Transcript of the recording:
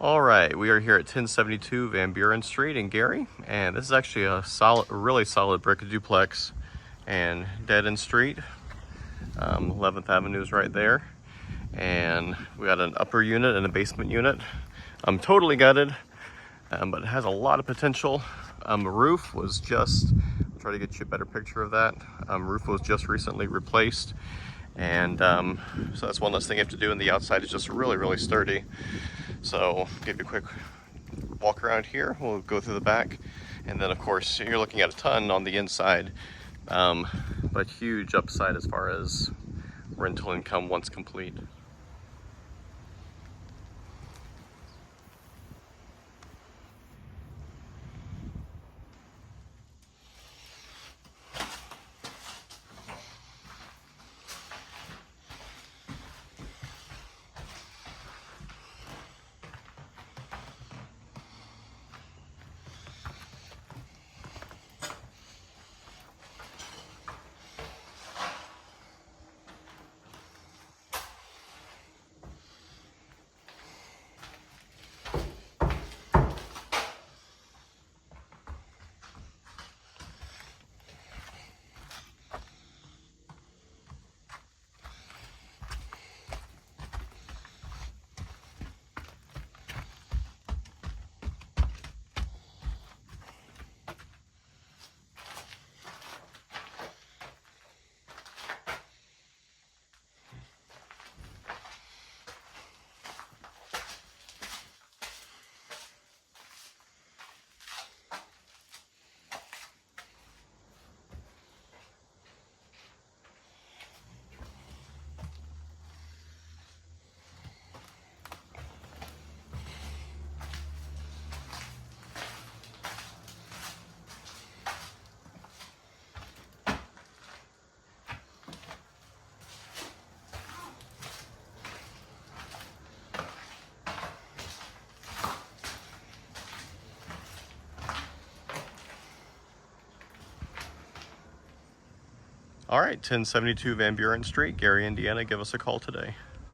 All right, we are here at 1072 Van Buren Street in Gary, and this is actually a really solid brick duplex and dead-end street. 11th Avenue is right there, and we got an upper unit and a basement unit. Totally gutted, but it has a lot of potential. The roof was just, I'll try to get you a better picture of that. Roof was just recently replaced, and so that's one less thing you have to do, and the outside is just really sturdy. So give you a quick walk around here. We'll go through the back, and then of course you're looking at a ton on the inside, but huge upside as far as rental income once complete. All right, 1072 Van Buren Street, Gary, Indiana. Give us a call today.